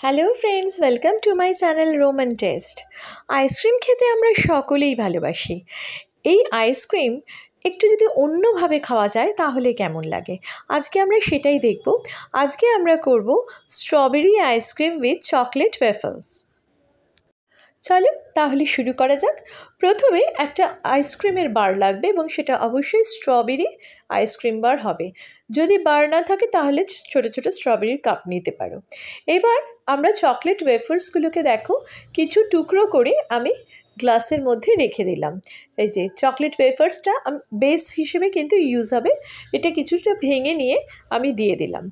Hello friends, welcome to my channel Roman test. Ice cream খেতে আমরা সকলেই ভালোবাসি। এই আইসক্রিম একটু যদি অন্যভাবে খাওয়া যায় তাহলে কেমন লাগে, আজকে আমরা সেটাই দেখব। আজকে আমরা করব স্ট্রবেরি আইসক্রিম উইথ চকলেট ওয়েফলস। চলো তাহলে শুরু করা যাক। প্রথমে একটা আইসক্রিমের বার লাগবে এবং সেটা অবশ্যই স্ট্রবেরি আইসক্রিম বার হবে। যদি বার না থাকে তাহলে ছোট ছোট স্ট্রবেরির কাপ নিতে পারো। এবার আমরা চকলেট ওয়েফার্সগুলোকে দেখো কিছু টুকরো করে আমি গ্লাসের মধ্যে রেখে দিলাম। এই যে চকলেট ওয়েফার্সটা বেস হিসেবে কিন্তু ইউজ হবে, এটা কিছুটা ভেঙে নিয়ে আমি দিয়ে দিলাম।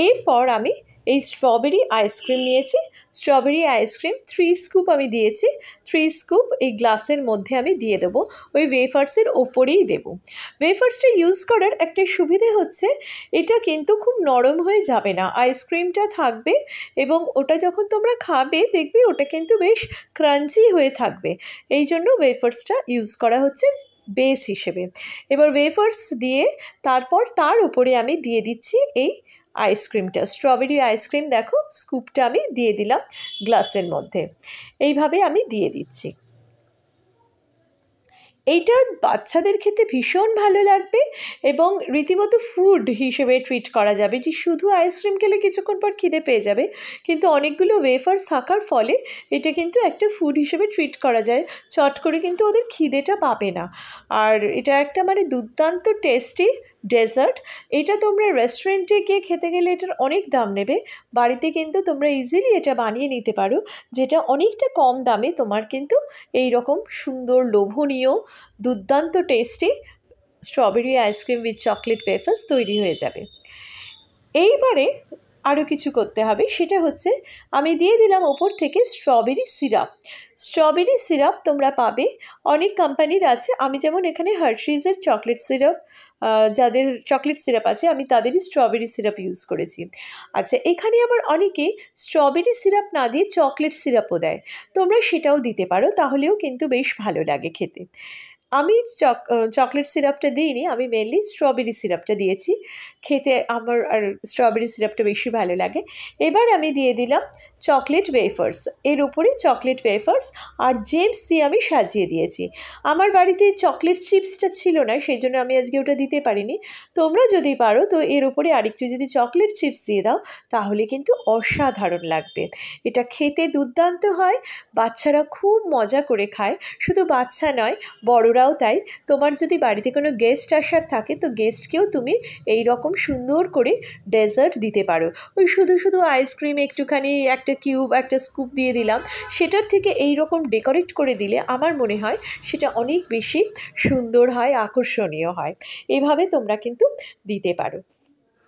এরপর আমি এই স্ট্রবেরি আইসক্রিম নিয়েছি। স্ট্রবেরি আইসক্রিম 3 স্কুপ আমি দিয়েছি। 3 স্কুপ এই গ্লাসের মধ্যে আমি দিয়ে দেবো, ওই ওয়েফার্সের ওপরেই দেবো। ওয়েফার্সটা ইউজ করার একটা সুবিধে হচ্ছে এটা কিন্তু খুব নরম হয়ে যাবে না, আইসক্রিমটা থাকবে এবং ওটা যখন তোমরা খাবে দেখবে ওটা কিন্তু বেশ ক্রাঞ্চি হয়ে থাকবে। এই জন্য ওয়েফার্সটা ইউজ করা হচ্ছে বেস হিসেবে। এবার ওয়েফার্স দিয়ে তারপর তার উপরে আমি দিয়ে দিচ্ছি এই আইসক্রিমটা, স্ট্রবেরি আইসক্রিম। দেখো স্কুপটা আমি দিয়ে দিলাম গ্লাসের মধ্যে, এইভাবে আমি দিয়ে দিচ্ছি। এইটা বাচ্চাদের খেতে ভীষণ ভালো লাগবে এবং রীতিমতো ফুড হিসেবে ট্রিট করা যাবে, যে শুধু আইসক্রিম খেলে কিছুক্ষণ পর খিদে পেয়ে যাবে, কিন্তু অনেকগুলো ওয়েফার্স থাকার ফলে এটা কিন্তু একটা ফুড হিসেবে ট্রিট করা যায়। চট করে কিন্তু ওদের খিদেটা পাবে না। আর এটা একটা দুর্দান্ত টেস্টি ডেজার্ট। এটা তোমরা রেস্টুরেন্টে গিয়ে খেতে গেলে এটার অনেক দাম নেবে, বাড়িতে কিন্তু তোমরা ইজিলি এটা বানিয়ে নিতে পারো, যেটা অনেকটা কম দামে তোমার কিন্তু এই রকম সুন্দর লোভনীয় দুর্দান্ত tasty strawberry ice cream with chocolate wafers তৈরি হয়ে যাবে। এইবারে আরও কিছু করতে হবে, সেটা হচ্ছে আমি দিয়ে দিলাম ওপর থেকে স্ট্রবেরি সিরাপ। স্ট্রবেরি সিরাপ তোমরা পাবে অনেক কোম্পানির আছে, আমি যেমন এখানে হার্শিজের চকলেট সিরাপ, যাদের চকলেট সিরাপ আছে আমি তাদেরই স্ট্রবেরি সিরাপ ইউজ করেছি। আচ্ছা, এখানে আবার অনেকে স্ট্রবেরি সিরাপ না দিয়ে চকলেট সিরাপও দেয়, তোমরা সেটাও দিতে পারো, তাহলেও কিন্তু বেশ ভালো লাগে খেতে। আমি চকলেট সিরাপটা দিইনি, আমি মেনলি স্ট্রবেরি সিরাপটা দিয়েছি, খেতে আমার আর স্ট্রবেরি সিরাপটা বেশি ভালো লাগে। এবার আমি দিয়ে দিলাম চকলেট ওয়েফার্স, এর উপরে চকলেট ওয়েফার্স আর জেমস দিয়ে আমি সাজিয়ে দিয়েছি। আমার বাড়িতে চকলেট চিপসটা ছিল না, সেই জন্য আমি আজকে ওটা দিতে পারিনি। তোমরা যদি পারো তো এর উপরে আরেকটু যদি চকলেট চিপস দিয়ে দাও তাহলে কিন্তু অসাধারণ লাগবে। এটা খেতে দুর্দান্ত হয়, বাচ্চারা খুব মজা করে খায়। শুধু বাচ্চা নয়, বড়রাও তাই। তোমার যদি বাড়িতে কোনো গেস্ট আসার থাকে তো গেস্টকেও তুমি এই রকম সুন্দর করে ডেজার্ট দিতে পারো। ওই শুধু শুধু আইসক্রিম একটুখানি একটা কিউব একটা স্কুপ দিয়ে দিলাম, সেটার থেকে এই রকম ডেকোরেট করে দিলে আমার মনে হয় সেটা অনেক বেশি সুন্দর হয়, আকর্ষণীয় হয়। এভাবে তোমরা কিন্তু দিতে পারো।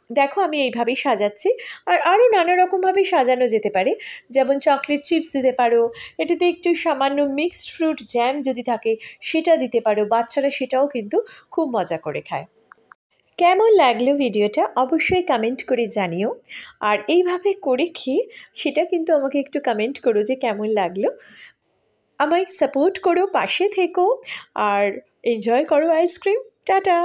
দেখো আমি এইভাবেই সাজাচ্ছি, আর আরও নানা রকমভাবে সাজানো যেতে পারে, যেমন চকলেট চিপস দিতে পারো, এটাতে একটু সামান্য মিক্সড ফ্রুট জ্যাম যদি থাকে সেটা দিতে পারো, বাচ্চারা সেটাও কিন্তু খুব মজা করে খায়। কেমন লাগলো ভিডিওটা অবশ্যই কমেন্ট করে জানিও, আর এইভাবে করে খেয়ে সেটা কিন্তু আমাকে একটু কমেন্ট করো যে কেমন লাগলো। আমায় সাপোর্ট করো, পাশে থেকো আর এনজয় করো আইসক্রিম। টাটা।